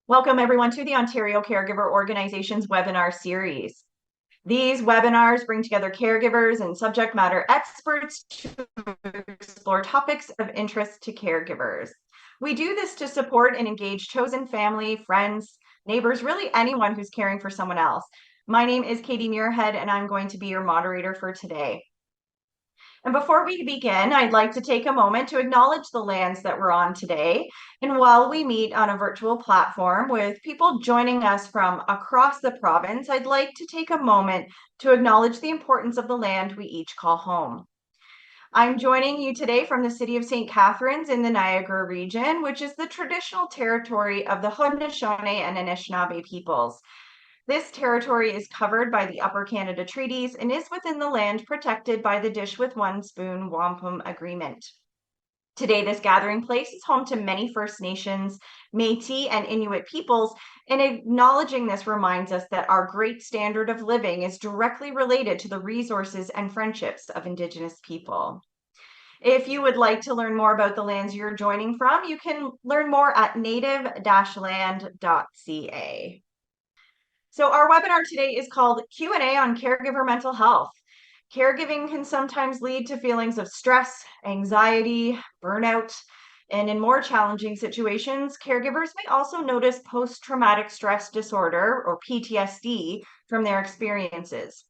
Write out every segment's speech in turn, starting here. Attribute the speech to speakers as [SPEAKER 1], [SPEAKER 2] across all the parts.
[SPEAKER 1] Welcome everyone to the Ontario Caregiver Organization's webinar series. These webinars bring together caregivers and subject matter experts to explore topics of interest to caregivers. We do this to support and engage chosen family, friends, neighbors, really anyone who's caring for someone else. My name is Katie Muirhead and I'm going to be your moderator for today. And before we begin, I'd like to take a moment to acknowledge the lands that we're on today. And while we meet on a virtual platform with people joining us from across the province, I'd like to take a moment to acknowledge the importance of the land we each call home. I'm joining you today from the city of St. Catharines in the Niagara region, which is the traditional territory of the Haudenosaunee and Anishinaabe peoples. This territory is covered by the Upper Canada Treaties and is within the land protected by the Dish with One Spoon Wampum Agreement. Today, this gathering place is home to many First Nations, Métis, and Inuit peoples, and acknowledging this reminds us that our great standard of living is directly related to the resources and friendships of Indigenous people. If you would like to learn more about the lands you're joining from, you can learn more at native-land.ca. So our webinar today is called Q&A on Caregiver Mental Health. Caregiving can sometimes lead to feelings of stress, anxiety, burnout, and in more challenging situations, caregivers may also notice post-traumatic stress disorder, or PTSD, from their experiences.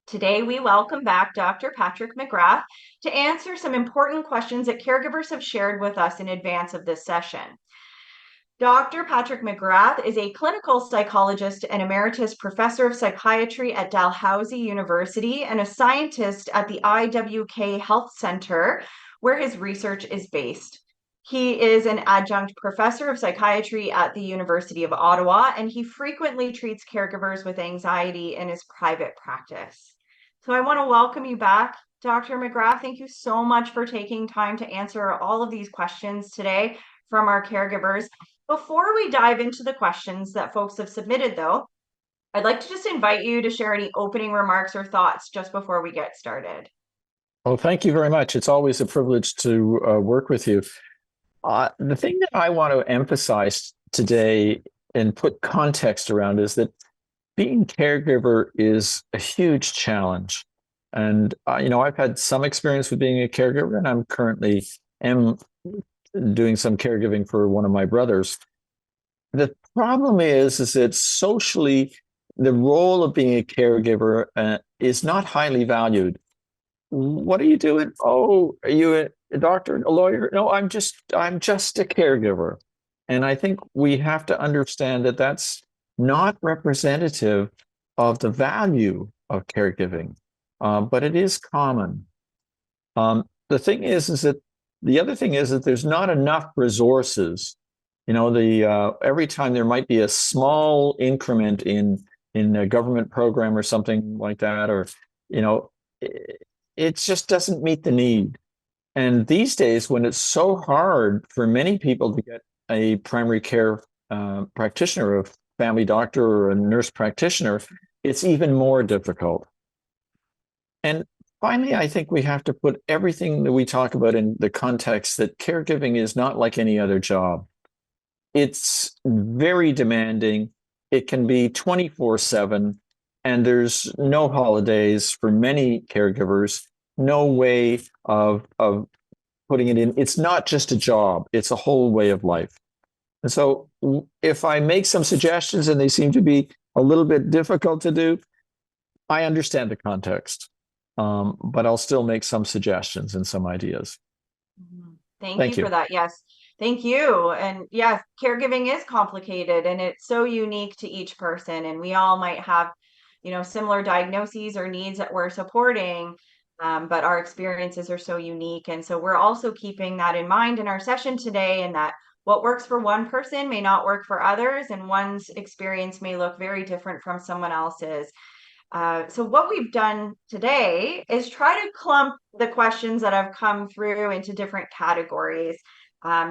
[SPEAKER 1] Today, we welcome back Dr. Patrick McGrath to answer some important questions that caregivers have shared with us in advance of this session. Dr. Patrick McGrath is a clinical psychologist and emeritus professor of psychiatry at Dalhousie University and a scientist at the IWK Health Center, where his research is based. He is an adjunct professor of psychiatry at the University of Ottawa, and he frequently treats caregivers with anxiety in his private practice. So I want to welcome you back, Dr. McGrath. Thank you so much for taking time to answer all of these questions today from our caregivers. Before we dive into the questions that folks have submitted, though, I'd like to just invite you to share any opening remarks or thoughts just before we get started.
[SPEAKER 2] Well, thank you very much. It's always a privilege to work with you. The thing that I want to emphasize today and put context around is that being caregiver is a huge challenge. And, I've had some experience with being a caregiver, and I'm currently doing some caregiving for one of my brothers. The problem is that socially, the role of being a caregiver is not highly valued. What are you doing? Oh, are you a doctor, a lawyer? No, I'm just a caregiver. And I think we have to understand that that's not representative of the value of caregiving, but it is common. The thing is that the other thing is that there's not enough resources. Every time there might be a small increment in a government program or something like that, or it just doesn't meet the need. And these days, when it's so hard for many people to get a primary care practitioner, a family doctor, or a nurse practitioner, it's even more difficult. And finally, I think we have to put everything that we talk about in the context that caregiving is not like any other job. It's very demanding. It can be 24/7, and there's no holidays for many caregivers, no way of putting it in. It's not just a job, it's a whole way of life. And so if I make some suggestions and they seem to be a little bit difficult to do, I understand the context, but I'll still make some suggestions and some ideas.
[SPEAKER 1] Thank you for that. Yes. Thank you. And yes, caregiving is complicated and it's so unique to each person. And we all might have, similar diagnoses or needs that we're supporting, but our experiences are so unique. And so we're also keeping that in mind in our session today, and that what works for one person may not work for others, and one's experience may look very different from someone else's. So what we've done today is try to clump the questions that have come through into different categories,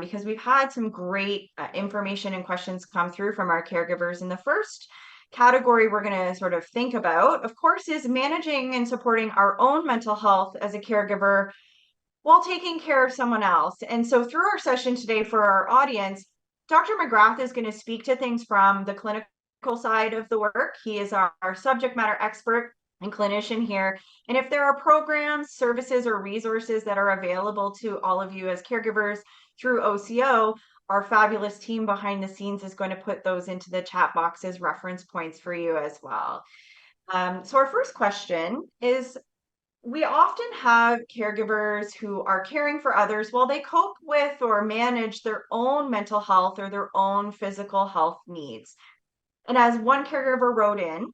[SPEAKER 1] because we've had some great information and questions come through from our caregivers. And the first category we're going to sort of think about, of course, is managing and supporting our own mental health as a caregiver while taking care of someone else. And so through our session today for our audience, Dr. McGrath is going to speak to things from the clinical side of the work. He is our subject matter expert and clinician here. And if there are programs, services, or resources that are available to all of you as caregivers through OCO, our fabulous team behind the scenes is going to put those into the chat box as reference points for you as well. So our first question is, we often have caregivers who are caring for others while they cope with or manage their own mental health or their own physical health needs. And as one caregiver wrote in,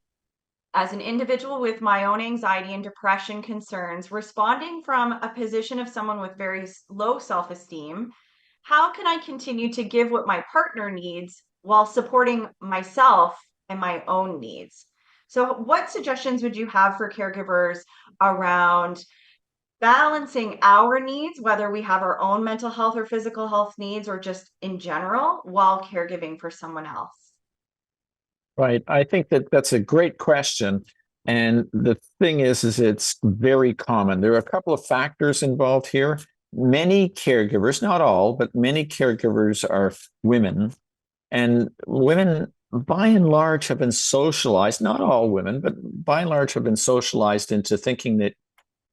[SPEAKER 1] as an individual with my own anxiety and depression concerns, responding from a position of someone with very low self esteem, how can I continue to give what my partner needs while supporting myself and my own needs? So, what suggestions would you have for caregivers around balancing our needs, whether we have our own mental health or physical health needs, or just in general, while caregiving for someone else?
[SPEAKER 2] Right. I think that that's a great question. And the thing is it's very common. There are a couple of factors involved here. Many caregivers, not all, but many caregivers are women. And women, by and large, have been socialized, not all women, but by and large have been socialized into thinking that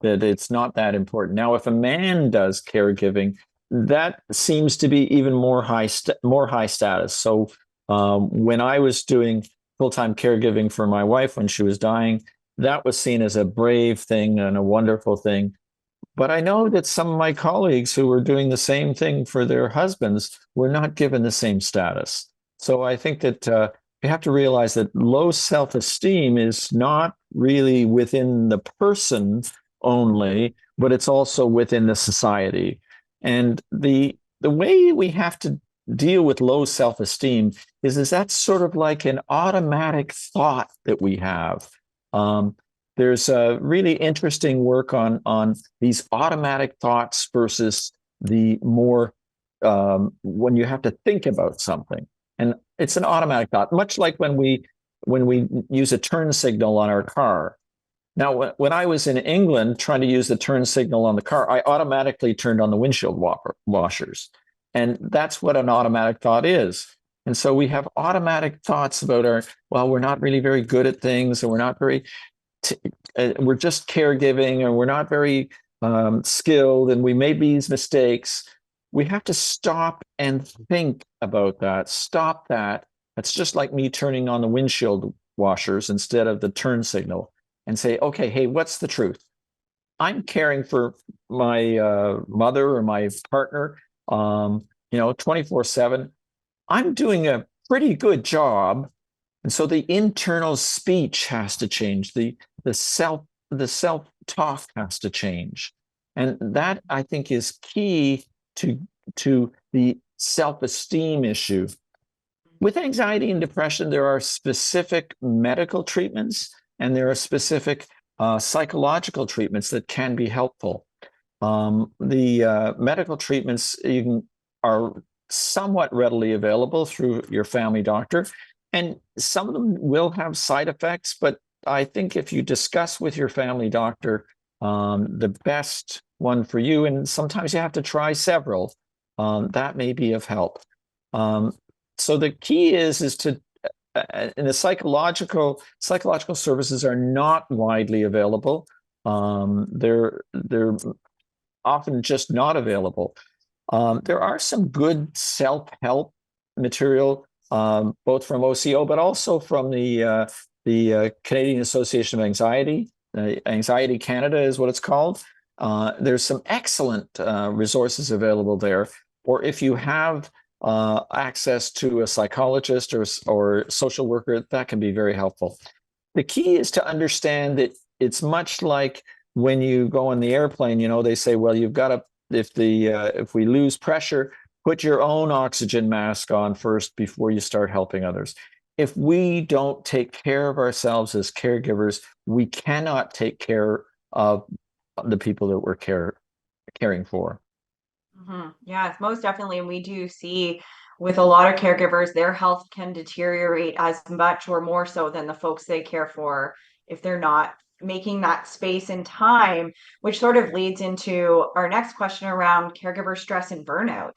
[SPEAKER 2] it's not that important. Now, if a man does caregiving, that seems to be even more high status. So when I was doing full-time caregiving for my wife when she was dying, that was seen as a brave thing and a wonderful thing. But I know that some of my colleagues who were doing the same thing for their husbands were not given the same status. So I think that you have to realize that low self-esteem is not really within the person only, but it's also within the society. And the way we have to deal with low self-esteem is that's sort of like an automatic thought that we have. There's a really interesting work on these automatic thoughts versus the more when you have to think about something. And it's an automatic thought, much like when we use a turn signal on our car. Now, when I was in England trying to use the turn signal on the car, I automatically turned on the windshield washers. And that's what an automatic thought is. And so we have automatic thoughts about we're not really very good at things, and we're not very, we're just caregiving, and we're not very skilled, and we made these mistakes. We have to stop and think about that. Stop that. It's just like me turning on the windshield washers instead of the turn signal, and say, okay, hey, what's the truth? I'm caring for my mother or my partner, 24/7. I'm doing a pretty good job. And so the internal speech has to change. The self-talk has to change. And that, I think, is key to the self-esteem issue. With anxiety and depression, there are specific medical treatments, and there are specific psychological treatments that can be helpful. The medical treatments are somewhat readily available through your family doctor, and some of them will have side effects, but I think if you discuss with your family doctor the best one for you, and sometimes you have to try several, that may be of help. So the key is to and the psychological services are not widely available. They're often just not available. There are some good self-help material, both from OCO, but also from the Canadian Association of Anxiety. Anxiety Canada is what it's called. There's some excellent resources available there. Or if you have access to a psychologist or social worker, that can be very helpful. The key is to understand that it's much like when you go on the airplane, they say, well, you've got to, if we lose pressure, put your own oxygen mask on first before you start helping others. If we don't take care of ourselves as caregivers, we cannot take care of the people that we're caring for.
[SPEAKER 1] Mm-hmm. Yes, most definitely. And we do see with a lot of caregivers, their health can deteriorate as much or more so than the folks they care for if they're not making that space and time, which sort of leads into our next question around caregiver stress and burnout.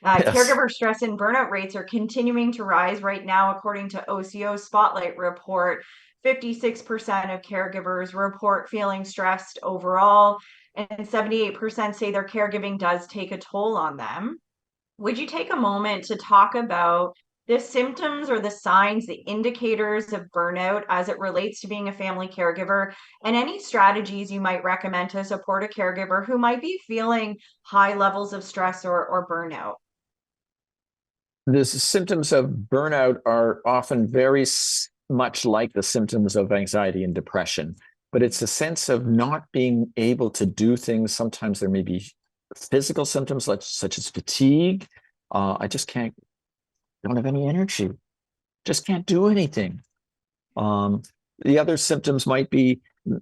[SPEAKER 2] Yes.
[SPEAKER 1] Caregiver stress and burnout rates are continuing to rise right now, according to OCO's Spotlight report. 56% of caregivers report feeling stressed overall, and 78% say their caregiving does take a toll on them. Would you take a moment to talk about the symptoms or the signs, the indicators of burnout as it relates to being a family caregiver, and any strategies you might recommend to support a caregiver who might be feeling high levels of stress or burnout?
[SPEAKER 2] The symptoms of burnout are often very much like the symptoms of anxiety and depression, but it's a sense of not being able to do things. Sometimes there may be physical symptoms such as fatigue. I just can't, don't have any energy, just can't do anything. Um, the other symptoms might be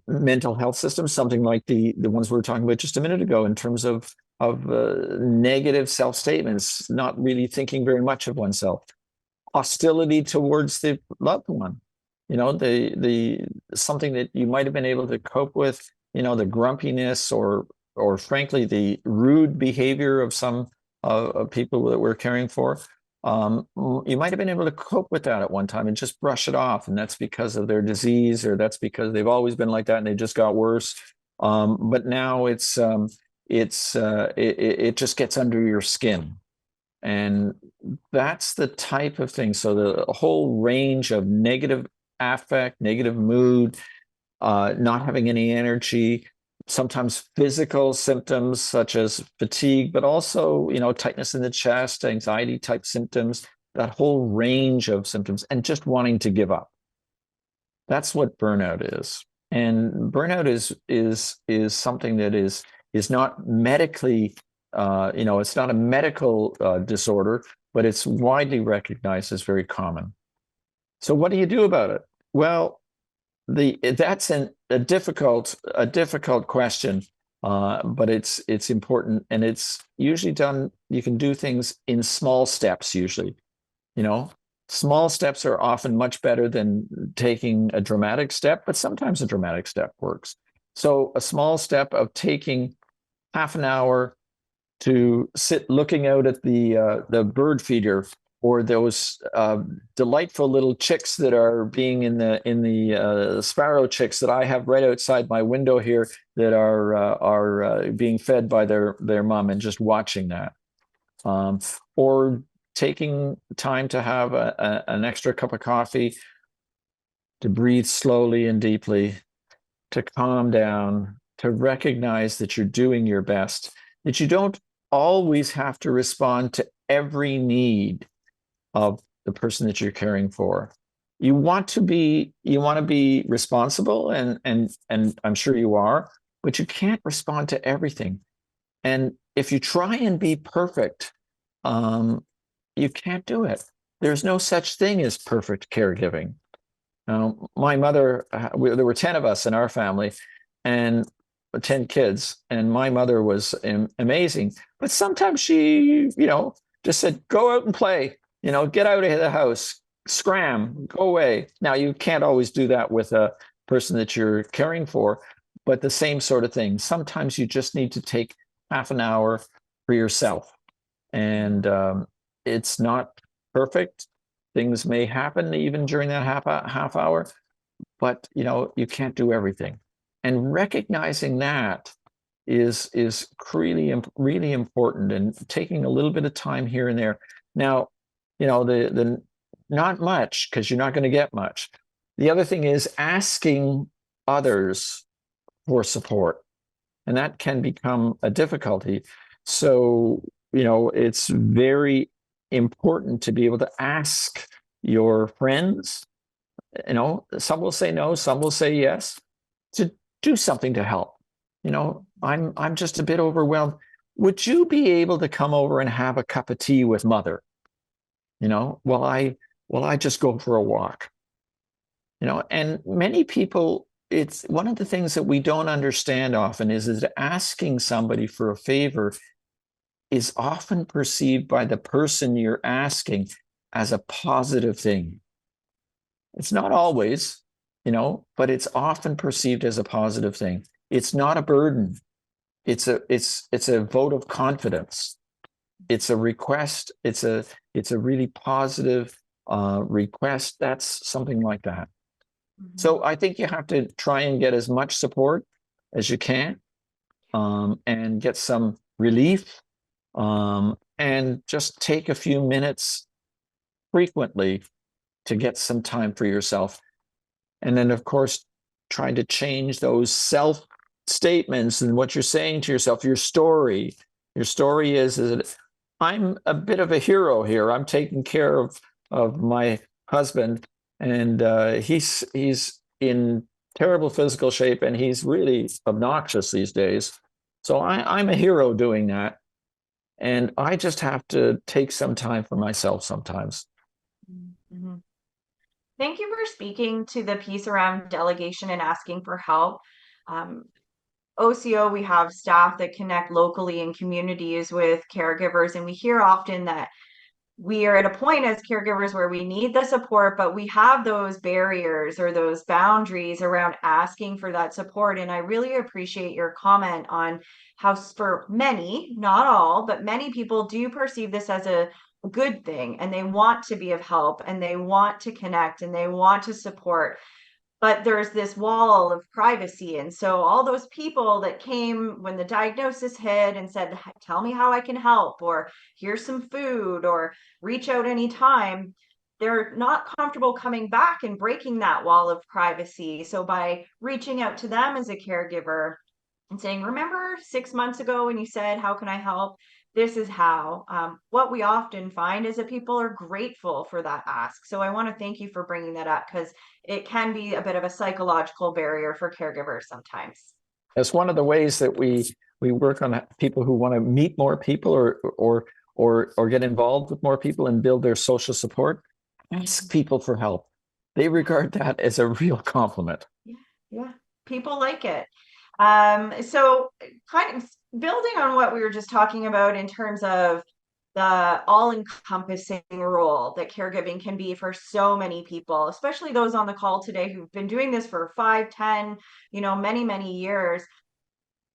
[SPEAKER 2] mental health systems, something like the ones we were talking about just a minute ago, in terms of negative self statements, not really thinking very much of oneself, hostility towards the loved one. You know, the something that you might have been able to cope with. You know, the grumpiness or frankly the rude behavior of some people that we're caring for. You might have been able to cope with that at one time and just brush it off, and that's because of their disease, or that's because they've always been like that and they just got worse. But now it just gets under your skin, and that's the type of thing. So the whole range of negative affect, negative mood, not having any energy, sometimes physical symptoms such as fatigue, but also, you know, tightness in the chest, anxiety type symptoms, that whole range of symptoms, and just wanting to give up. That's what burnout is. And burnout is something that is not medically, you know, it's not a medical disorder, but it's widely recognized as very common. So what do you do about it? Well, that's a difficult question, but it's important, and it's usually done. You can do things in small steps. Usually, you know, small steps are often much better than taking a dramatic step, but sometimes a dramatic step works. So a small step of taking half an hour to sit looking out at the bird feeder, or those delightful little chicks that are being in the sparrow chicks that I have right outside my window here, that are being fed by their mom, and just watching that, or taking time to have an extra cup of coffee, to breathe slowly and deeply, to calm down, to recognize that you're doing your best, that you don't always have to respond to every need of the person that you're caring for. You want to be responsible, and I'm sure you are, but you can't respond to everything. And if you try and be perfect, you can't do it. There's no such thing as perfect caregiving. My mother, there were 10 of us in our family, and 10 kids, and my mother was amazing. But sometimes she, you know, just said, go out and play, you know, get out of the house, scram, go away. Now, you can't always do that with a person that you're caring for, but the same sort of thing. Sometimes you just need to take half an hour for yourself. And it's not perfect. Things may happen even during that half hour, but you know, you can't do everything. And recognizing that is really important, and taking a little bit of time here and there. Now, you know, the not much, because you're not going to get much. The other thing is asking others for support, and that can become a difficulty. So, you know, it's very important to be able to ask your friends. You know, some will say no, some will say yes, to do something to help. You know, I'm just a bit overwhelmed. Would you be able to come over and have a cup of tea with mother? You know, while I just go for a walk. You know, and many people, it's one of the things that we don't understand often is that asking somebody for a favor is often perceived by the person you're asking as a positive thing. It's not always, but it's often perceived as a positive thing. It's not a burden. It's a vote of confidence. It's a request. It's a really positive request. That's something like that. So I think you have to try and get as much support as you can, and get some relief, and just take a few minutes frequently to get some time for yourself. And then, of course, trying to change those self statements and what you're saying to yourself, your story. Your story is that I'm a bit of a hero here. I'm taking care of my husband, and he's in terrible physical shape, and he's really obnoxious these days. So I'm a hero doing that. And I just have to take some time for myself sometimes.
[SPEAKER 1] Mm-hmm. Thank you for speaking to the piece around delegation and asking for help. OCO, we have staff that connect locally in communities with caregivers, and we hear often that we are at a point as caregivers where we need the support, but we have those barriers or those boundaries around asking for that support. And I really appreciate your comment on how, for many, not all, but many people do perceive this as a good thing, and they want to be of help, and they want to connect, and they want to support. But there's this wall of privacy. And so all those people that came when the diagnosis hit and said, tell me how I can help, or here's some food, or reach out anytime, they're not comfortable coming back and breaking that wall of privacy. So by reaching out to them as a caregiver and saying, remember 6 months ago when you said, how can I help? This is how. What we often find is that people are grateful for that ask. So I want to thank you for bringing that up, because it can be a bit of a psychological barrier for caregivers sometimes.
[SPEAKER 2] It's one of the ways that we work on people who want to meet more people, or get involved with more people and build their social support. Ask people for help. They regard that as a real compliment.
[SPEAKER 1] Yeah, people like it. So kind of building on what we were just talking about in terms of the all-encompassing role that caregiving can be for so many people, especially those on the call today who've been doing this for 5, 10, many, many years.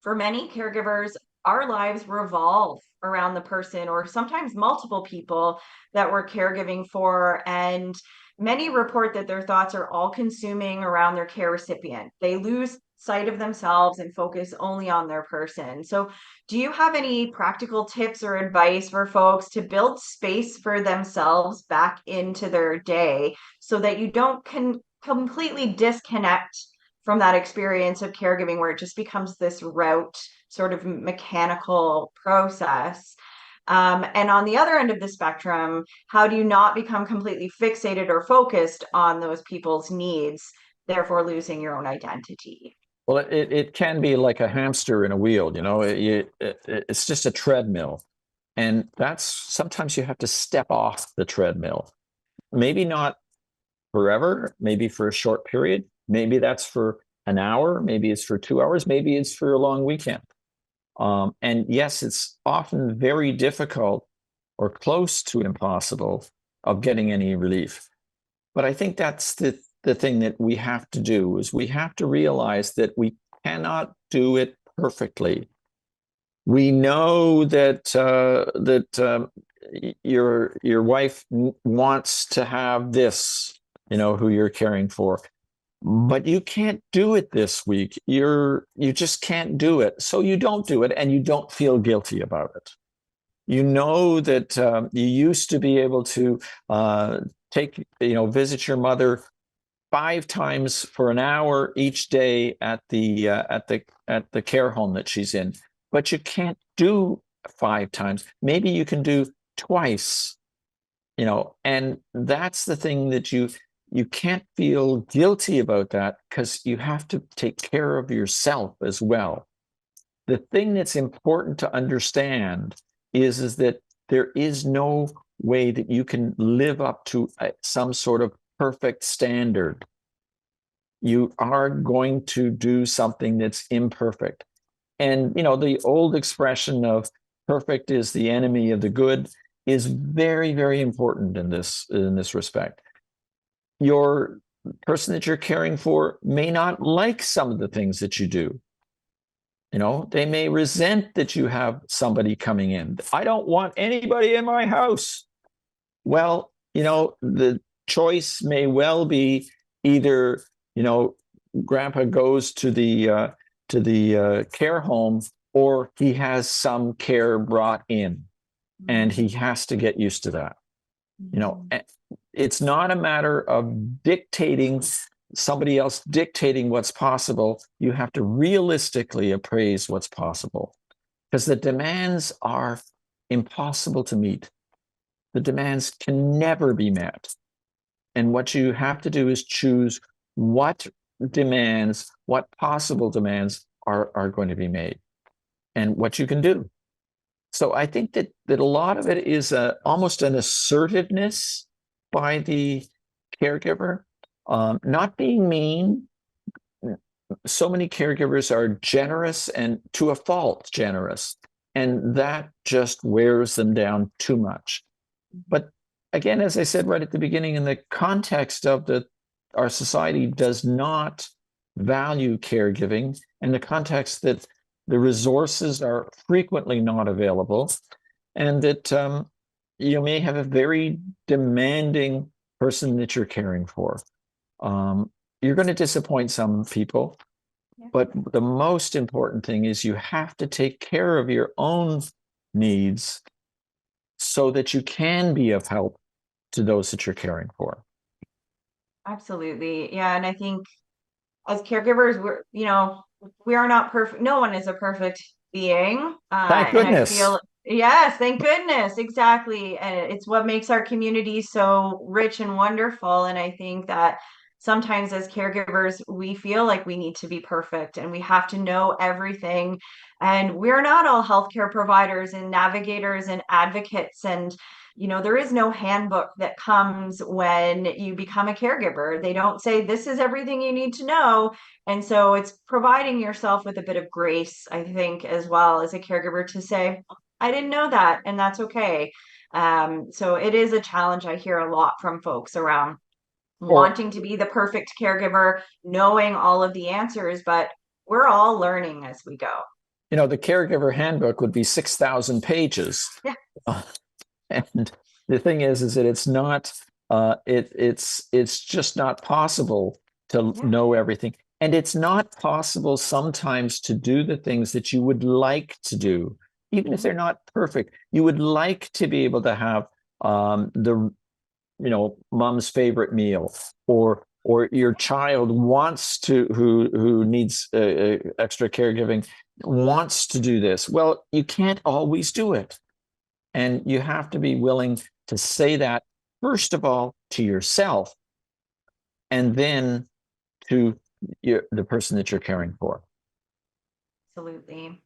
[SPEAKER 1] For many caregivers, our lives revolve around the person or sometimes multiple people that we're caregiving for. And many report that their thoughts are all consuming around their care recipient. They lose sight of themselves and focus only on their person. So, do you have any practical tips or advice for folks to build space for themselves back into their day so that you don't completely disconnect from that experience of caregiving where it just becomes this route, sort of mechanical process? And on the other end of the spectrum, how do you not become completely fixated or focused on those people's needs, therefore losing your own identity?
[SPEAKER 2] Well, it can be like a hamster in a wheel, it's just a treadmill. And that's sometimes you have to step off the treadmill. Maybe not forever, maybe for a short period. Maybe that's for an hour, maybe it's for 2 hours, maybe it's for a long weekend. And yes, it's often very difficult or close to impossible of getting any relief. But I think that's the thing that we have to do, is we have to realize that we cannot do it perfectly. We know that your wife wants to have this, who you're caring for, but you can't do it this week. You just can't do it. So you don't do it, and you don't feel guilty about it. You know that you used to be able to visit your mother 5 times for an hour each day at the care home that she's in, but you can't do 5 times. Maybe you can do twice, and that's the thing, that you can't feel guilty about that, because you have to take care of yourself as well. The thing that's important to understand is that there is no way that you can live up to some sort of perfect standard. You are going to do something that's imperfect. And, the old expression of perfect is the enemy of the good is very, very important in this respect. Your person that you're caring for may not like some of the things that you do. You know, they may resent that you have somebody coming in. I don't want anybody in my house. Well, you know, the choice may well be either, you know, grandpa goes to the care home, or he has some care brought in, and he has to get used to that. You know, it's not a matter of dictating somebody else dictating what's possible. You have to realistically appraise what's possible, because the demands are impossible to meet. The demands can never be met. And what you have to do is choose what demands, what possible demands are going to be made, and what you can do. So I think that a lot of it is almost an assertiveness by the caregiver, not being mean. So many caregivers are generous, and to a fault generous, and that just wears them down too much. But again, as I said right at the beginning, in the context of our society does not value caregiving, in the context that the resources are frequently not available, and that you may have a very demanding person that you're caring for. You're going to disappoint some people, but the most important thing is you have to take care of your own needs so that you can be of help to those that you're caring for.
[SPEAKER 1] Absolutely. Yeah. And I think as caregivers, we are not perfect. No one is a perfect being.
[SPEAKER 2] Thank
[SPEAKER 1] And I
[SPEAKER 2] goodness.
[SPEAKER 1] feel, yes, thank goodness. Exactly. And it's what makes our community so rich and wonderful. And I think that sometimes as caregivers, we feel like we need to be perfect and we have to know everything. And we're not all healthcare providers and navigators and advocates. And there is no handbook that comes when you become a caregiver. They don't say this is everything you need to know. And so it's providing yourself with a bit of grace, I think, as well as a caregiver, to say, I didn't know that, and that's okay. So it is a challenge I hear a lot from folks around wanting to be the perfect caregiver, knowing all of the answers, but we're all learning as we go.
[SPEAKER 2] The caregiver handbook would be 6,000 pages.
[SPEAKER 1] Yeah.
[SPEAKER 2] And the thing is that it's not, it's just not possible to know everything. And it's not possible sometimes to do the things that you would like to do, even if they're not perfect. You would like to be able to have mom's favorite meal, or your child wants to, who needs extra caregiving, wants to do this. Well, you can't always do it. And you have to be willing to say that, first of all, to yourself, and then to the person that you're caring for.
[SPEAKER 1] Absolutely.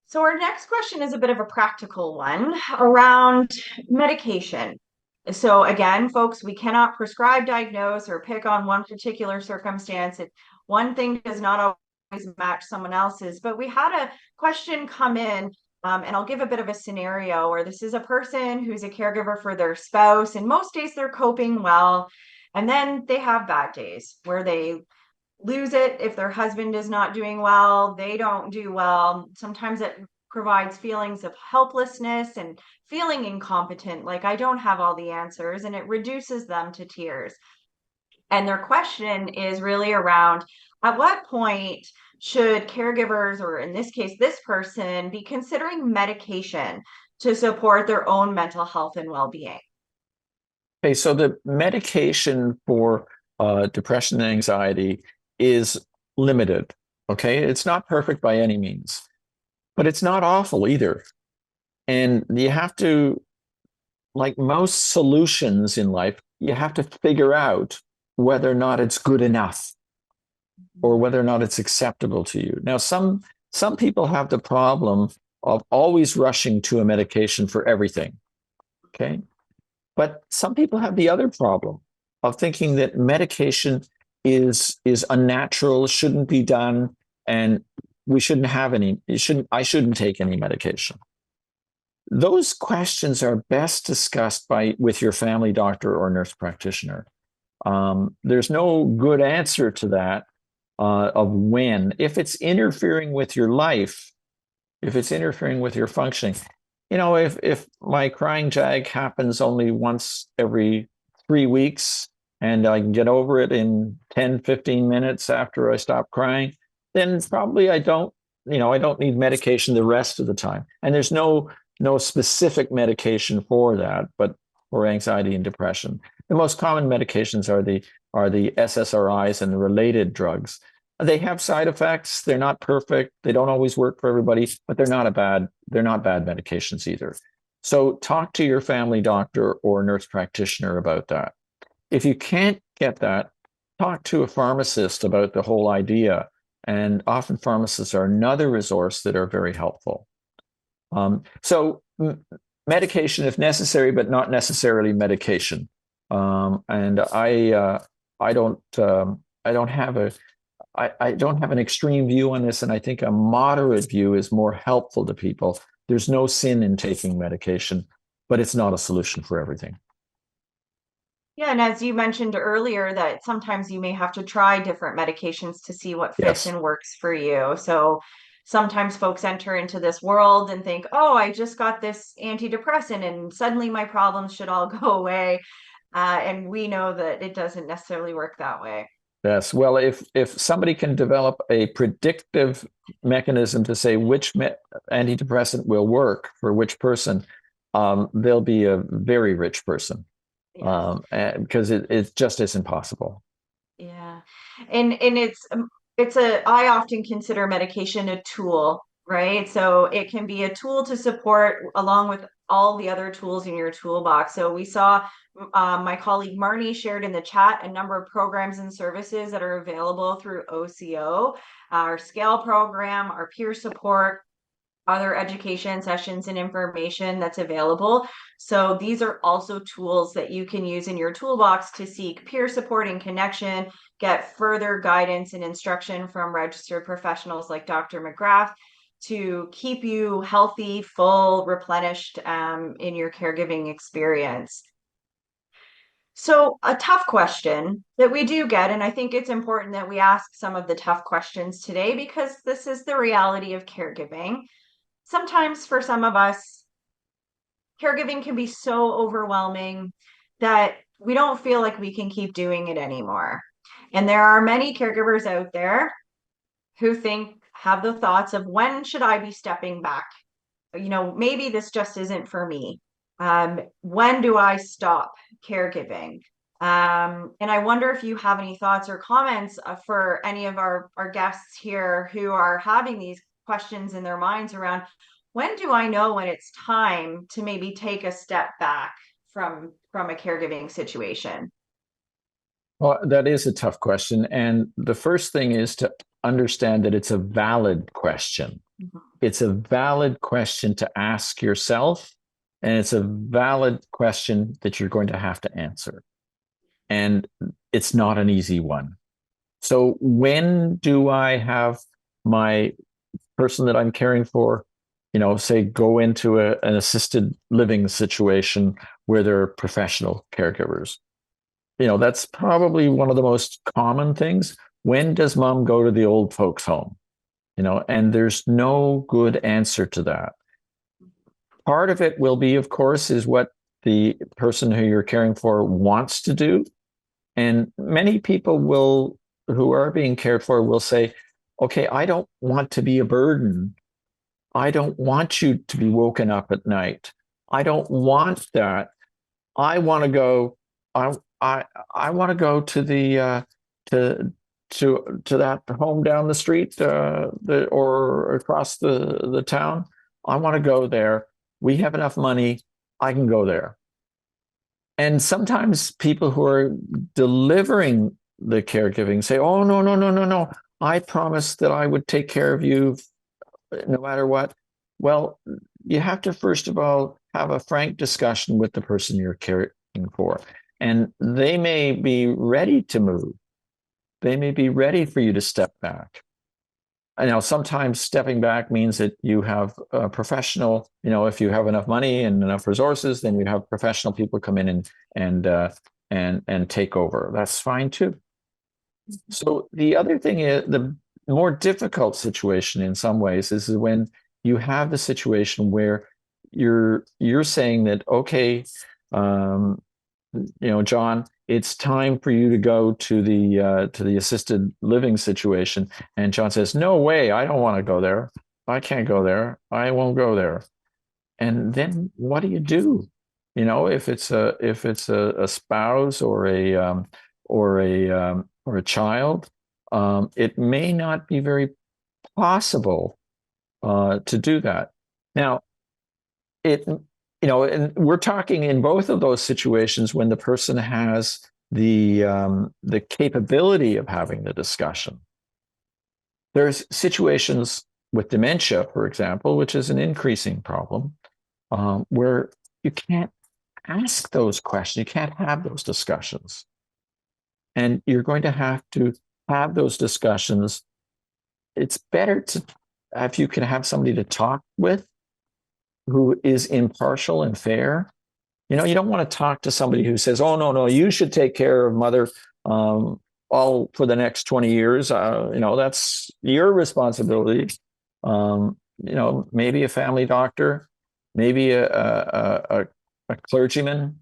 [SPEAKER 1] So our next question is a bit of a practical one around medication. So again, folks, we cannot prescribe, diagnose, or pick on one particular circumstance. One thing does not always match someone else's, but we had a question come in. And I'll give a bit of a scenario where this is a person who's a caregiver for their spouse, and most days they're coping well. And then they have bad days where they lose it. If their husband is not doing well, they don't do well. Sometimes it provides feelings of helplessness and feeling incompetent, like I don't have all the answers, and it reduces them to tears. And their question is really around, at what point should caregivers, or in this case, this person, be considering medication to support their own mental health and well-being?
[SPEAKER 2] Okay, so the medication for depression and anxiety is limited. Okay, it's not perfect by any means, but it's not awful either. And you have to, like most solutions in life, you have to figure out whether or not it's good enough, or whether or not it's acceptable to you. Now, some people have the problem of always rushing to a medication for everything. Okay, but some people have the other problem of thinking that medication is unnatural, shouldn't be done, and we shouldn't have any. I shouldn't take any medication. Those questions are best discussed with your family doctor or nurse practitioner. There's no good answer to that of when. If it's interfering with your life, if it's interfering with your functioning, if my crying jag happens only once every 3 weeks and I can get over it in 10, 15 minutes after I stop crying, then probably I don't need medication the rest of the time. And there's no specific medication for that, but for anxiety and depression. The most common medications are the SSRIs and the related drugs. They have side effects. They're not perfect. They don't always work for everybody, but they're not bad medications either. So talk to your family doctor or nurse practitioner about that. If you can't get that, talk to a pharmacist about the whole idea. And often pharmacists are another resource that are very helpful. So medication if necessary, but not necessarily medication. And I don't have an extreme view on this, and I think a moderate view is more helpful to people. There's no sin in taking medication, but it's not a solution for everything.
[SPEAKER 1] Yeah, and as you mentioned earlier, that sometimes you may have to try different medications to see what fits
[SPEAKER 2] Yes.
[SPEAKER 1] and works for you. So sometimes folks enter into this world and think, oh, I just got this antidepressant and suddenly my problems should all go away. And we know that it doesn't necessarily work that way.
[SPEAKER 2] Yes. Well, if somebody can develop a predictive mechanism to say which antidepressant will work for which person, they'll be a very rich person.
[SPEAKER 1] Yes.
[SPEAKER 2] Because it just isn't possible.
[SPEAKER 1] Yeah. And I often consider medication a tool, right? So it can be a tool to support along with all the other tools in your toolbox. So we saw my colleague Marnie shared in the chat a number of programs and services that are available through OCO, our SCALE program, our peer support, other education sessions and information that's available. So these are also tools that you can use in your toolbox to seek peer support and connection, get further guidance and instruction from registered professionals like Dr. McGrath to keep you healthy, full, replenished in your caregiving experience. So a tough question that we do get, and I think it's important that we ask some of the tough questions today because this is the reality of caregiving. Sometimes for some of us, caregiving can be so overwhelming that we don't feel like we can keep doing it anymore. And there are many caregivers out there who have the thoughts of when should I be stepping back? Maybe this just isn't for me. When do I stop caregiving? And I wonder if you have any thoughts or comments for any of our guests here who are having these questions in their minds around when do I know when it's time to maybe take a step back from a caregiving situation?
[SPEAKER 2] Well, that is a tough question. And the first thing is to understand that it's a valid question. Mm-hmm. It's a valid question to ask yourself, and it's a valid question that you're going to have to answer. And it's not an easy one. So when do I have my person that I'm caring for, say go into an assisted living situation where there are professional caregivers? That's probably one of the most common things. When does mom go to the old folks home? And there's no good answer to that. Part of it will be, of course, is what the person who you're caring for wants to do. And many people who are being cared for will say, okay, I don't want to be a burden. I don't want you to be woken up at night. I don't want that. I want to go. I want to go to the to that home down the street or across the town. I want to go there. We have enough money. I can go there. And sometimes people who are delivering the caregiving say, oh, no. I promised that I would take care of you no matter what. Well, you have to, first of all, have a frank discussion with the person you're caring for. And they may be ready to move. They may be ready for you to step back. Now, sometimes stepping back means that you have a professional, if you have enough money and enough resources, then you have professional people come in and and take over. That's fine too. So the other thing is, the more difficult situation in some ways is when you have the situation where you're saying that, okay, John, it's time for you to go to the assisted living situation. And John says, no way, I don't want to go there. I can't go there. I won't go there. And then what do you do? If it's a spouse or a child, it may not be very possible to do that. Now, and we're talking in both of those situations when the person has the capability of having the discussion. There's situations with dementia, for example, which is an increasing problem, where you can't ask those questions, you can't have those discussions. And you're going to have those discussions. It's better if you can have somebody to talk with who is impartial and fair. You don't want to talk to somebody who says, oh, no, you should take care of mother all for the next 20 years. That's your responsibility. Maybe a family doctor, maybe a clergyman,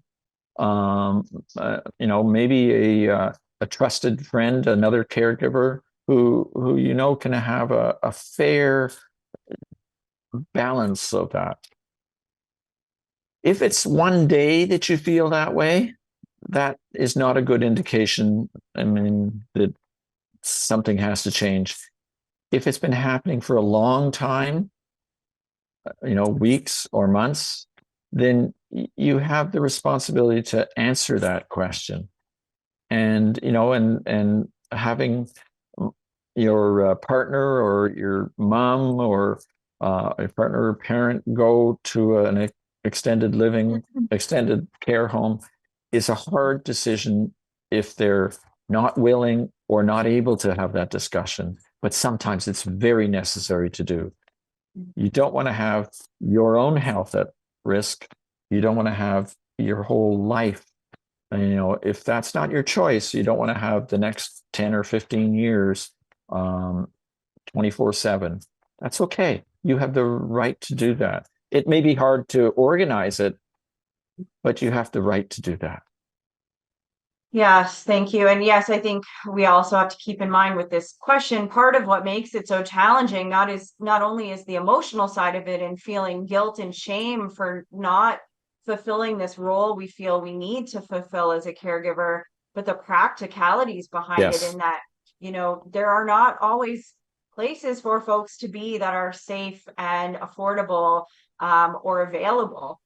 [SPEAKER 2] maybe a trusted friend, another caregiver who can have a fair balance of that. If it's one day that you feel that way, that is not a good indication. That something has to change. If it's been happening for a long time, weeks or months, then you have the responsibility to answer that question. And, and having your partner or your mom or a partner or parent go to an extended care home is a hard decision if they're not willing or not able to have that discussion. But sometimes it's very necessary to do. You don't want to have your own health at risk. You don't want to have your whole life. And, if that's not your choice, you don't want to have the next 10 or 15 years 24/7. That's okay. You have the right to do that. It may be hard to organize it, but you have the right to do that.
[SPEAKER 1] Yes, thank you. And yes, I think we also have to keep in mind with this question, part of what makes it so challenging, not only is the emotional side of it and feeling guilt and shame for not fulfilling this role we feel we need to fulfill as a caregiver, but the practicalities behind it,
[SPEAKER 2] Yes.
[SPEAKER 1] in that, there are not always places for folks to be that are safe and affordable, or available.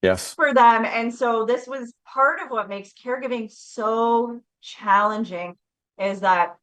[SPEAKER 2] Yes.
[SPEAKER 1] For them. And so this was part of what makes caregiving so challenging, is that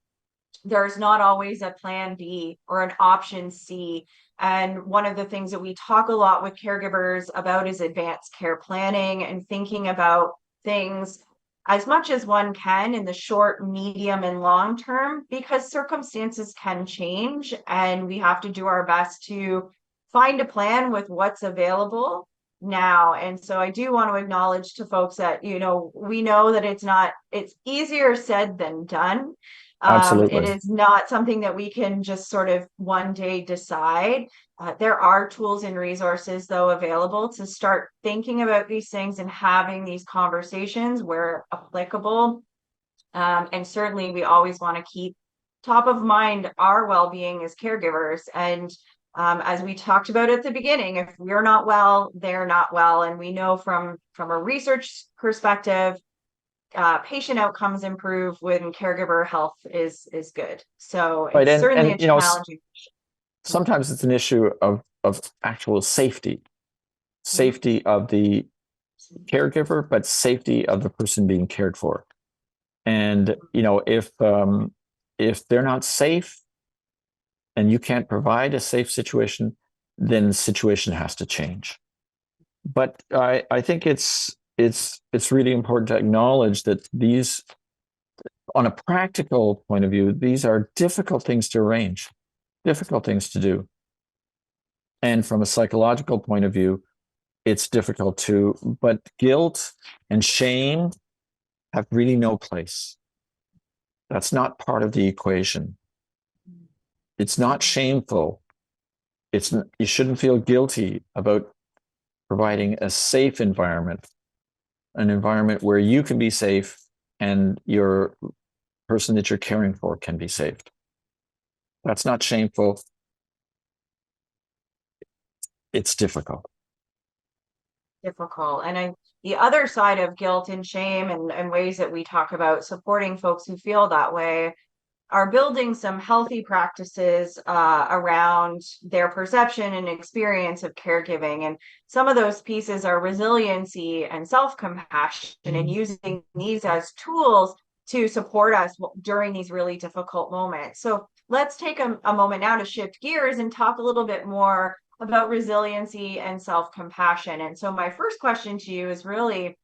[SPEAKER 1] there's not always a plan B or an option C. And one of the things that we talk a lot with caregivers about is advanced care planning and thinking about things as much as one can in the short, medium, and long term, because circumstances can change and we have to do our best to find a plan with what's available now. And so I do want to acknowledge to folks that, we know that it's easier said than done.
[SPEAKER 2] Absolutely.
[SPEAKER 1] It is not something that we can just sort of one day decide. There are tools and resources, though, available to start thinking about these things and having these conversations where applicable. And certainly we always want to keep top of mind our well-being as caregivers. And as we talked about at the beginning, if we're not well, they're not well. And we know from a research perspective, patient outcomes improve when caregiver health is good. So
[SPEAKER 2] Right.
[SPEAKER 1] it's certainly
[SPEAKER 2] and
[SPEAKER 1] a challenging.
[SPEAKER 2] sometimes it's an issue of actual safety of the caregiver, but safety of the person being cared for. And if they're not safe and you can't provide a safe situation, then the situation has to change. But I think it's really important to acknowledge that these, on a practical point of view, these are difficult things to arrange, difficult things to do. And from a psychological point of view, it's difficult too. But guilt and shame have really no place. That's not part of the equation. It's not shameful. You shouldn't feel guilty about providing a safe environment, an environment where you can be safe and your person that you're caring for can be safe. That's not shameful. It's difficult.
[SPEAKER 1] Difficult. And the other side of guilt and shame and ways that we talk about supporting folks who feel that way are building some healthy practices around their perception and experience of caregiving. And some of those pieces are resiliency and self-compassion, and using these as tools to support us during these really difficult moments. So let's take a moment now to shift gears and talk a little bit more about resiliency and self-compassion. And so my first question to you is really,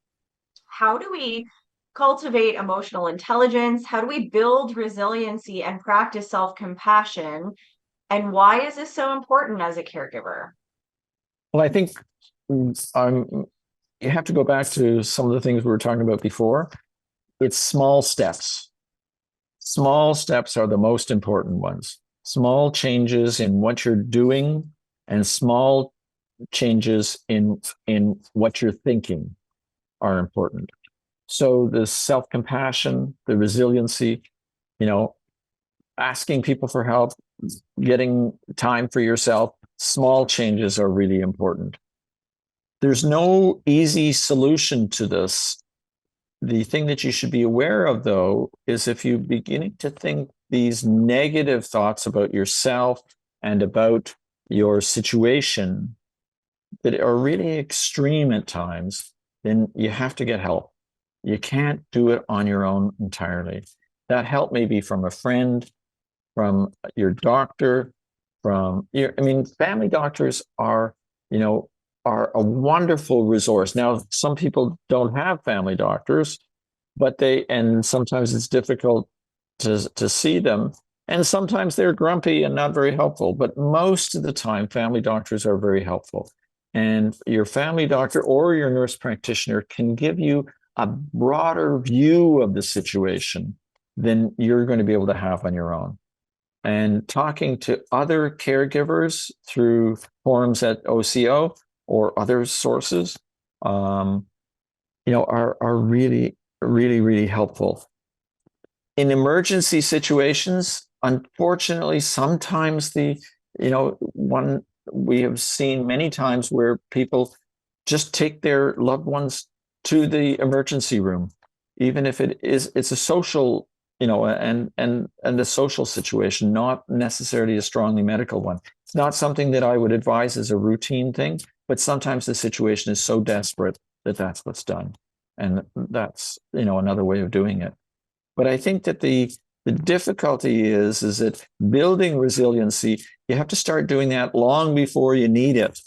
[SPEAKER 1] how do we cultivate emotional intelligence? How do we build resiliency and practice self-compassion? And why is this so important as a caregiver?
[SPEAKER 2] Well, I think you have to go back to some of the things we were talking about before. It's small steps. Small steps are the most important ones. Small changes in what you're doing and small changes in what you're thinking are important. So the self-compassion, the resiliency, asking people for help, getting time for yourself, small changes are really important. There's no easy solution to this. The thing that you should be aware of, though, is if you're beginning to think these negative thoughts about yourself and about your situation that are really extreme at times, then you have to get help. You can't do it on your own entirely. That help may be from a friend, from your doctor, family doctors are a wonderful resource. Now, some people don't have family doctors, and sometimes it's difficult to see them. And sometimes they're grumpy and not very helpful, but most of the time, family doctors are very helpful. And your family doctor or your nurse practitioner can give you a broader view of the situation than you're going to be able to have on your own. And talking to other caregivers through forums at OCO or other sources, are really, really, really helpful. In emergency situations, unfortunately, sometimes one we have seen many times where people just take their loved ones to the emergency room, even if it's a social, and a social situation, not necessarily a strongly medical one. It's not something that I would advise as a routine thing, but sometimes the situation is so desperate that that's what's done. And that's, another way of doing it. But I think that the difficulty is that building resiliency, you have to start doing that long before you need it.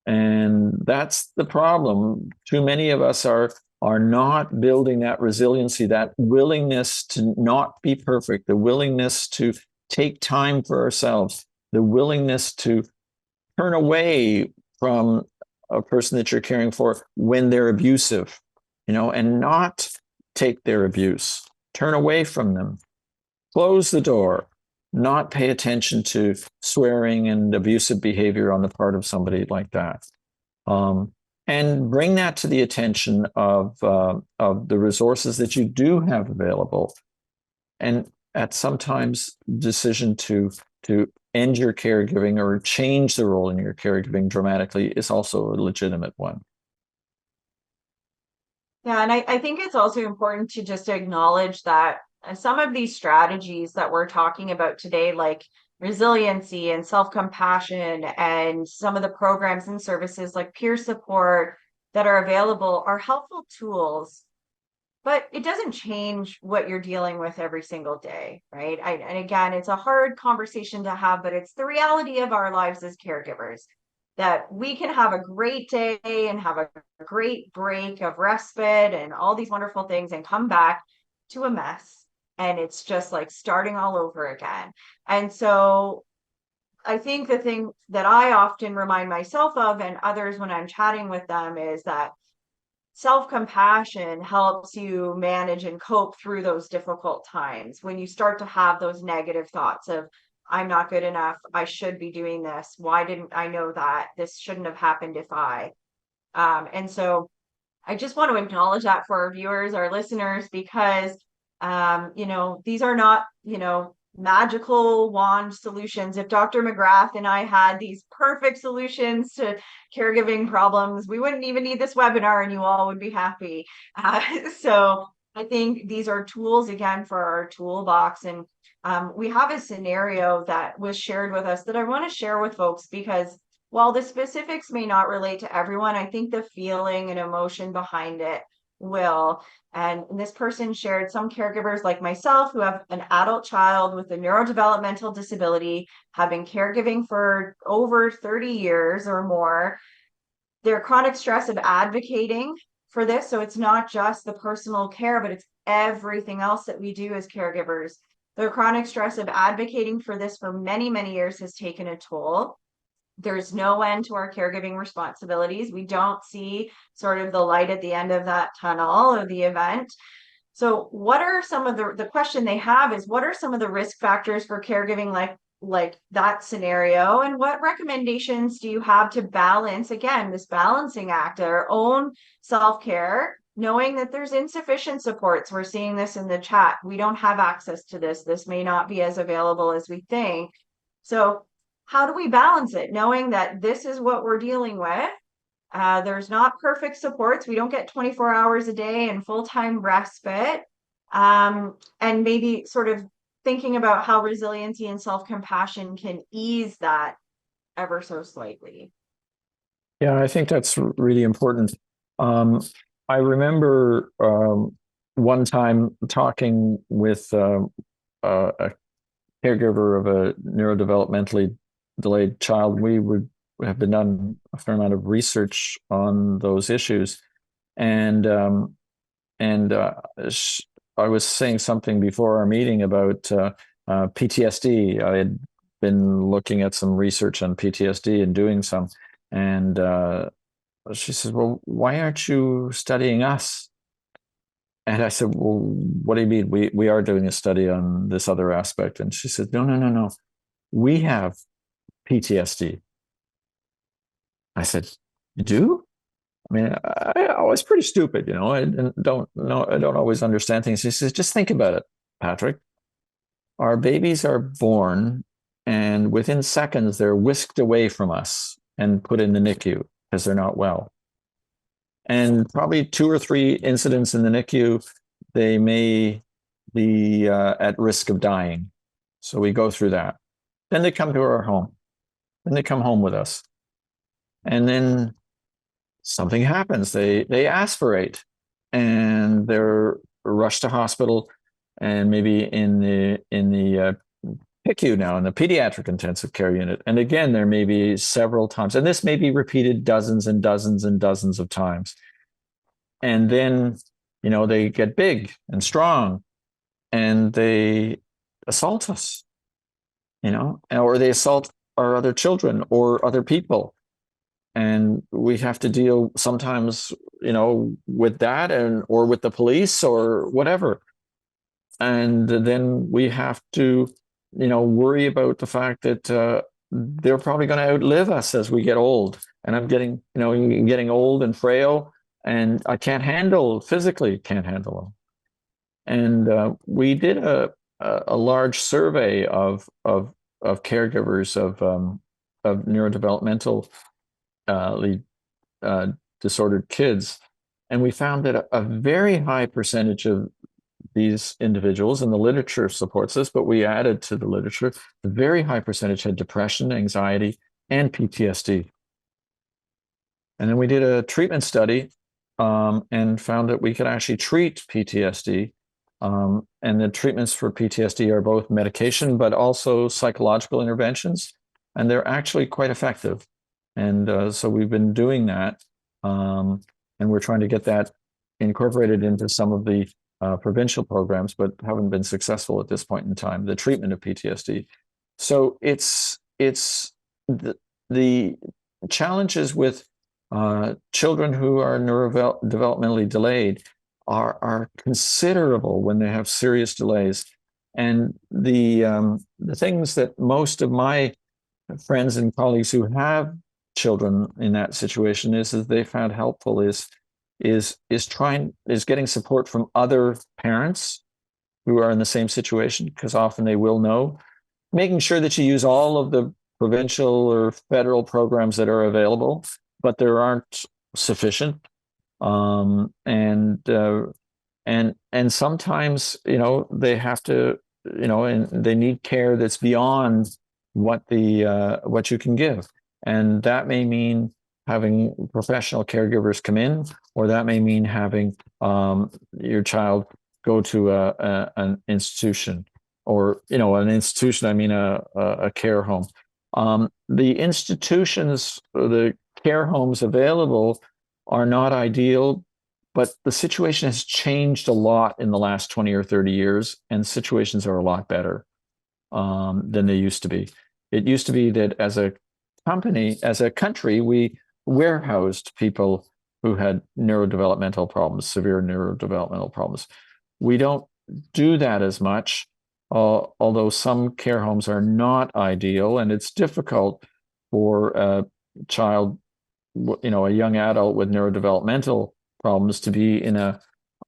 [SPEAKER 2] And that's the problem. Too many of us are not building that resiliency, that willingness to not be perfect, the willingness to take time for ourselves, the willingness to turn away from a person that you're caring for when they're abusive, and not take their abuse, turn away from them, close the door, not pay attention to swearing and abusive behavior on the part of somebody like that. And bring that to the attention of the resources that you do have available. And at sometimes decision to end your caregiving or change the role in your caregiving dramatically is also a legitimate one.
[SPEAKER 1] Yeah, and I think it's also important to just acknowledge that some of these strategies that we're talking about today, like resiliency and self-compassion, and some of the programs and services like peer support that are available, are helpful tools, but it doesn't change what you're dealing with every single day, right? And again, it's a hard conversation to have, but it's the reality of our lives as caregivers, that we can have a great day and have a great break of respite and all these wonderful things and come back to a mess. And it's just like starting all over again. And so I think the thing that I often remind myself of and others when I'm chatting with them is that self-compassion helps you manage and cope through those difficult times when you start to have those negative thoughts of, I'm not good enough, I should be doing this, why didn't I know that, this shouldn't have happened if I and so I just want to acknowledge that for our viewers, our listeners, because these are not, magical wand solutions. If Dr. McGrath and I had these perfect solutions to caregiving problems, we wouldn't even need this webinar and you all would be happy. So I think these are tools again for our toolbox. And we have a scenario that was shared with us that I want to share with folks because while the specifics may not relate to everyone, I think the feeling and emotion behind it will. And this person shared some caregivers like myself who have an adult child with a neurodevelopmental disability, have been caregiving for over 30 years or more. Their chronic stress of advocating for this. So it's not just the personal care, but it's everything else that we do as caregivers. Their chronic stress of advocating for this for many, many years has taken a toll. There's no end to our caregiving responsibilities. We don't see sort of the light at the end of that tunnel or the event. So what are some of the question they have is, what are some of the risk factors for caregiving like that scenario? And what recommendations do you have to balance, again, this balancing act, our own self-care, knowing that there's insufficient supports? We're seeing this in the chat. We don't have access to this. This may not be as available as we think. So how do we balance it, knowing that this is what we're dealing with? There's not perfect supports. We don't get 24 hours a day and full-time respite. And maybe sort of thinking about how resiliency and self-compassion can ease that ever so slightly.
[SPEAKER 2] Yeah, I think that's really important. I remember one time talking with a caregiver of a neurodevelopmentally delayed child. We would have been done a fair amount of research on those issues, and I was saying something before our meeting about PTSD. I had been looking at some research on PTSD and doing some, and she says, "Well, why aren't you studying us?" And I said, "Well, what do you mean? We are doing a study on this other aspect." And she said, No. We have PTSD. I said, "You do?" I mean, I was pretty stupid, I don't know. I don't always understand things. She says, "Just think about it, Patrick. Our babies are born, and within seconds, they're whisked away from us and put in the NICU because they're not well. And probably 2 or 3 incidents in the NICU, they may be at risk of dying. So we go through that. Then they come to our home. Then they come home with us. And then something happens. They aspirate and they're rushed to hospital, and maybe in the PICU now, in the pediatric intensive care unit. And again, there may be several times, and this may be repeated dozens and dozens and dozens of times. And then, they get big and strong and they assault us, or they assault our other children or other people. And we have to deal sometimes, with that or with the police or whatever. And then we have to, worry about the fact that they're probably going to outlive us as we get old. And I'm getting old and frail, and I physically can't handle them. And we did a large survey of caregivers of neurodevelopmental disordered kids, and we found that a very high percentage of these individuals, and the literature supports this, but we added to the literature, a very high percentage had depression, anxiety, and PTSD. And then we did a treatment study and found that we could actually treat PTSD. And the treatments for PTSD are both medication, but also psychological interventions, and they're actually quite effective. And so we've been doing that, and we're trying to get that incorporated into some of the provincial programs, but haven't been successful at this point in time, the treatment of PTSD. So it's the challenges with children who are neurodevelopmentally delayed are considerable when they have serious delays. And the things that most of my friends and colleagues who have children in that situation is that they found helpful is getting support from other parents who are in the same situation, because often they will know, making sure that you use all of the provincial or federal programs that are available, but there aren't sufficient. And sometimes, they have to, and they need care that's beyond what you can give. And that may mean having professional caregivers come in, or that may mean having your child go to an institution, or an institution, I mean a care home. The institutions, the care homes available are not ideal, but the situation has changed a lot in the last 20 or 30 years, and situations are a lot better than they used to be. It used to be that as a country, we warehoused people who had neurodevelopmental problems, severe neurodevelopmental problems. We don't do that as much, although some care homes are not ideal, and it's difficult for a child, a young adult with neurodevelopmental problems to be in a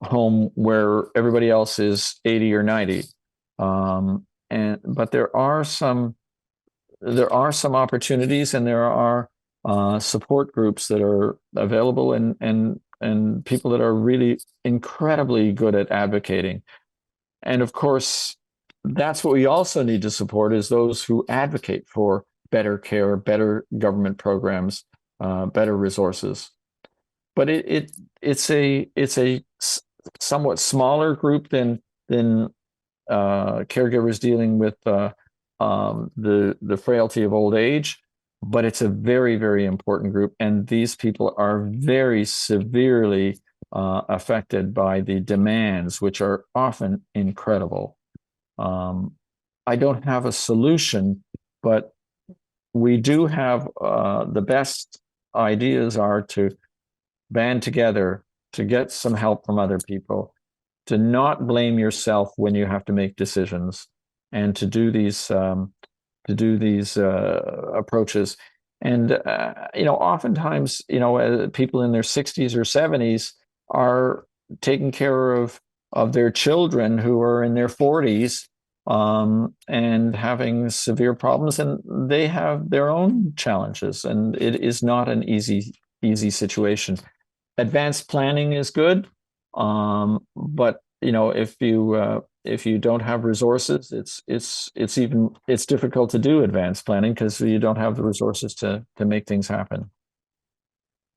[SPEAKER 2] home where everybody else is 80 or 90. But there are some opportunities, and there are support groups that are available, and people that are really incredibly good at advocating. And of course, that's what we also need to support, is those who advocate for better care, better government programs, better resources. But it's a somewhat smaller group than caregivers dealing with the frailty of old age, but it's a very, very important group, and these people are very severely affected by the demands, which are often incredible. I don't have a solution, but we do have the best ideas are to band together, to get some help from other people, to not blame yourself when you have to make decisions, and to do these approaches. And oftentimes, people in their 60s or 70s are taking care of their children who are in their 40s and having severe problems, and they have their own challenges, and it is not an easy situation. Advanced planning is good, but if you don't have resources, it's difficult to do advanced planning because you don't have the resources to make things happen.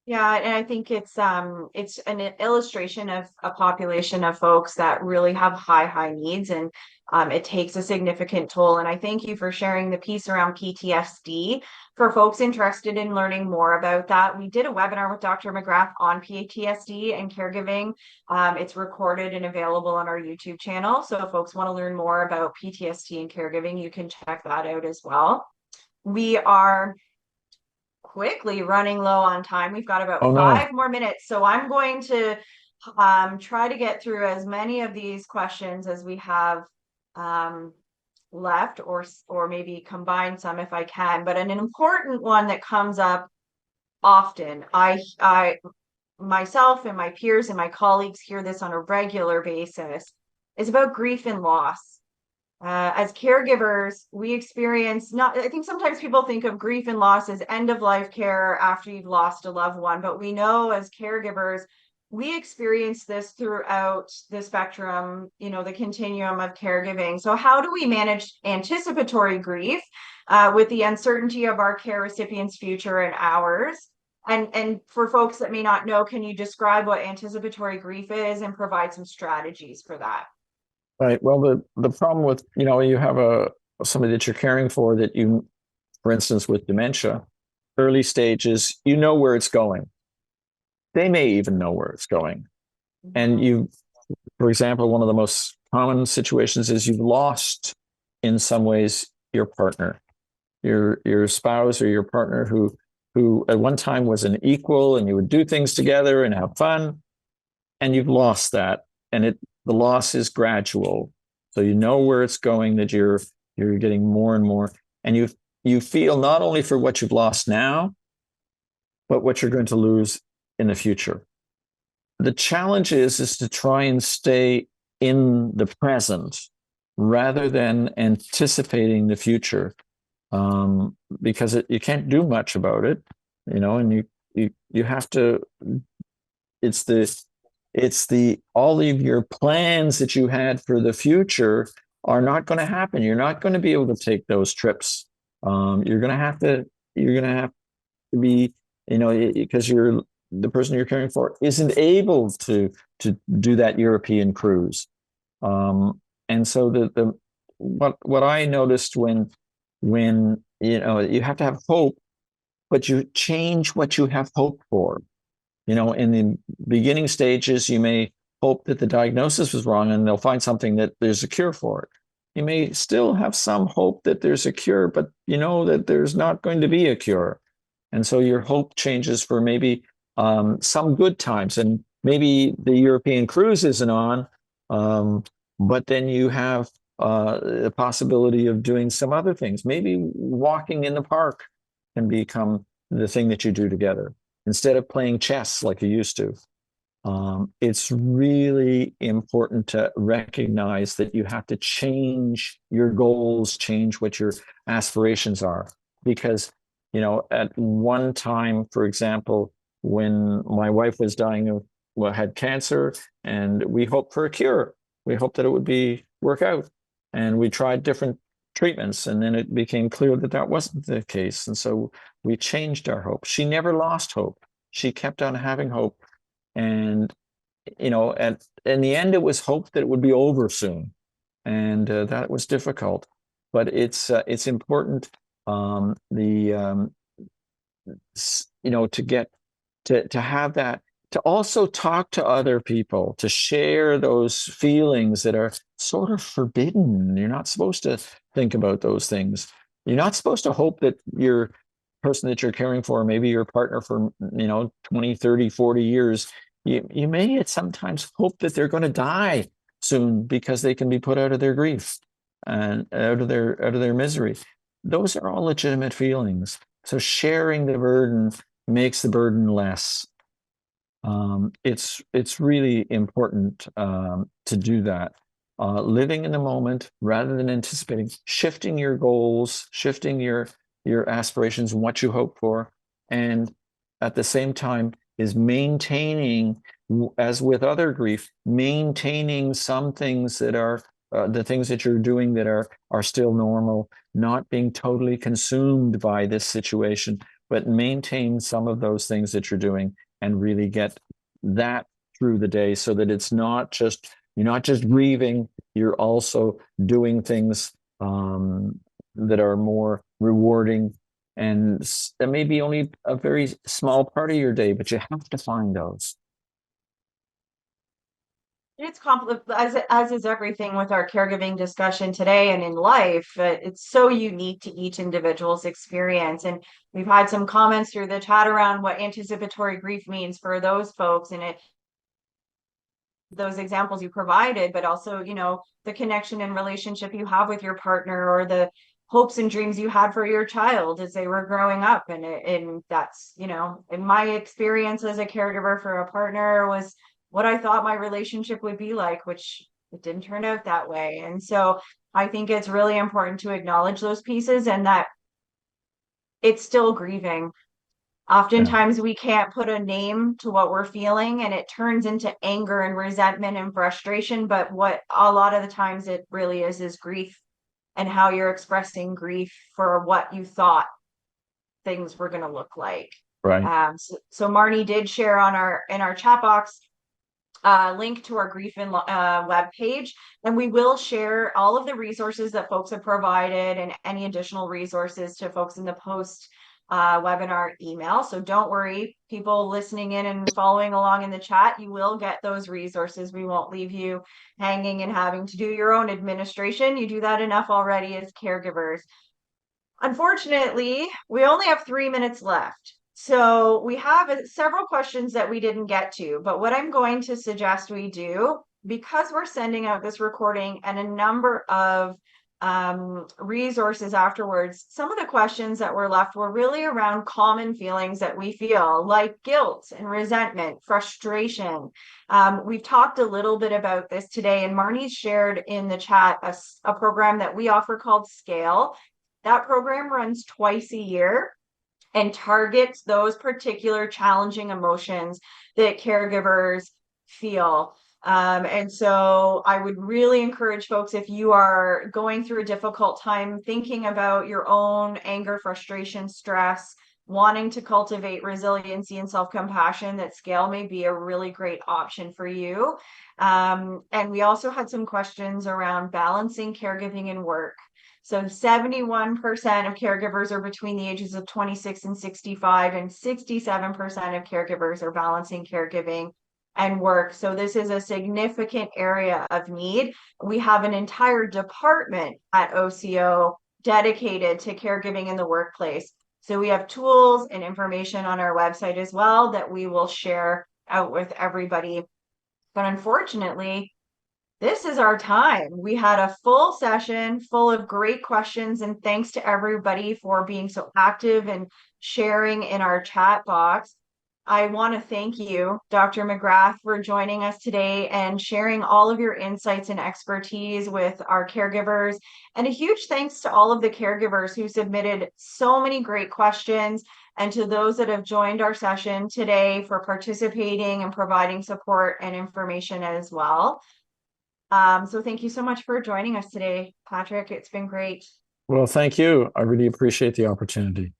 [SPEAKER 1] Yeah, and I think it's an illustration of a population of folks that really have high needs, and it takes a significant toll. And I thank you for sharing the piece around PTSD. For folks interested in learning more about that, we did a webinar with Dr. McGrath on PTSD and caregiving. It's recorded and available on our YouTube channel. So if folks want to learn more about PTSD and caregiving, you can check that out as well. We are quickly running low on time. We've got about 5 more minutes. So I'm going to try to get through as many of these questions as we have left, or maybe combine some if I can. But an important one that comes up often, I myself and my peers and my colleagues hear this on a regular basis, is about grief and loss. As caregivers, we experience I think sometimes people think of grief and loss as end of life care after you've lost a loved one, but we know as caregivers, we experience this throughout the spectrum, the continuum of caregiving. So how do we manage anticipatory grief with the uncertainty of our care recipients' future and ours? And for folks that may not know, can you describe what anticipatory grief is and provide some strategies for that?
[SPEAKER 2] Right. Well, the problem with, you have somebody that you're caring for that for instance, with dementia, early stages, where it's going. They may even know where it's going. And for example, one of the most common situations is you've lost, in some ways, your partner, your spouse or your partner who who at one time was an equal and you would do things together and have fun, and you've lost that. And the loss is gradual. So you know where it's going, that you're getting more and more. And you feel not only for what you've lost now, but what you're going to lose in the future. The challenge is to try and stay in the present rather than anticipating the future, because you can't do much about it, and you have to. It's the all of your plans that you had for the future are not going to happen. You're not going to be able to take those trips. You're going to have to. You're going to have to be, because the person you're caring for isn't able to do that European cruise. And so what I noticed when you have to have hope, but you change what you have hope for. In the beginning stages, you may hope that the diagnosis was wrong and they'll find something that there's a cure for it. You may still have some hope that there's a cure, but you know that there's not going to be a cure. And so your hope changes for maybe some good times, and maybe the European cruise isn't on, but then you have the possibility of doing some other things. Maybe walking in the park can become the thing that you do together instead of playing chess like you used to. It's really important to recognize that you have to change your goals, change what your aspirations are. Because, at one time, for example, when my wife was dying of, had cancer, and we hoped for a cure, we hoped that it would work out. And we tried different treatments, and then it became clear that that wasn't the case. And so we changed our hope. She never lost hope. She kept on having hope. And, in the end, it was hope that it would be over soon. And that was difficult. But it's important, to have that, to also talk to other people, to share those feelings that are sort of forbidden. You're not supposed to think about those things. You're not supposed to hope that your person that you're caring for, maybe your partner for, 20, 30, 40 years, you may sometimes hope that they're going to die soon because they can be put out of their grief and out of their misery. Those are all legitimate feelings. So sharing the burden makes the burden less. It's really important to do that. Living in the moment rather than anticipating, shifting your goals, shifting your aspirations and what you hope for, and at the same time is maintaining, as with other grief, maintaining some things that are the things that you're doing that are still normal, not being totally consumed by this situation, but maintain some of those things that you're doing and really get that through the day, so that you're not just grieving, you're also doing things that are more rewarding. And that may be only a very small part of your day, but you have to find those.
[SPEAKER 1] It's complicated, as is everything with our caregiving discussion today and in life. It's so unique to each individual's experience. And we've had some comments through the chat around what anticipatory grief means for those folks, and those examples you provided, but also, the connection and relationship you have with your partner, or the hopes and dreams you had for your child as they were growing up. And that's, in my experience as a caregiver for a partner, was what I thought my relationship would be like, which it didn't turn out that way. And so I think it's really important to acknowledge those pieces, and that it's still grieving. Oftentimes we can't put a name to what we're feeling, and it turns into anger and resentment and frustration. But what a lot of the times it really is grief, and how you're expressing grief for what you thought things were going to look like.
[SPEAKER 2] Right.
[SPEAKER 1] So Marnie did share in our chat box link to our grief and web page, and we will share all of the resources that folks have provided and any additional resources to folks in the post webinar email. So don't worry, people listening in and following along in the chat, you will get those resources. We won't leave you hanging and having to do your own administration. You do that enough already as caregivers. Unfortunately, we only have 3 minutes left. So we have several questions that we didn't get to, but what I'm going to suggest we do, because we're sending out this recording and a number of resources afterwards, some of the questions that were left were really around common feelings that we feel, like guilt and resentment, frustration. We've talked a little bit about this today, and Marnie's shared in the chat a program that we offer called Scale. That program runs twice a year and targets those particular challenging emotions that caregivers feel. And so I would really encourage folks, if you are going through a difficult time thinking about your own anger, frustration, stress, wanting to cultivate resiliency and self-compassion, that Scale may be a really great option for you. And we also had some questions around balancing caregiving and work. So 71% of caregivers are between the ages of 26 and 65, and 67% of caregivers are balancing caregiving and work. So this is a significant area of need. We have an entire department at OCO dedicated to caregiving in the workplace. So we have tools and information on our website as well that we will share out with everybody. But unfortunately, this is our time. We had a full session full of great questions, and thanks to everybody for being so active and sharing in our chat box. I want to thank you, Dr. McGrath, for joining us today and sharing all of your insights and expertise with our caregivers. And a huge thanks to all of the caregivers who submitted so many great questions, and to those that have joined our session today for participating and providing support and information as well. So thank you so much for joining us today, Patrick. It's been great.
[SPEAKER 2] Well, thank you. I really appreciate the opportunity.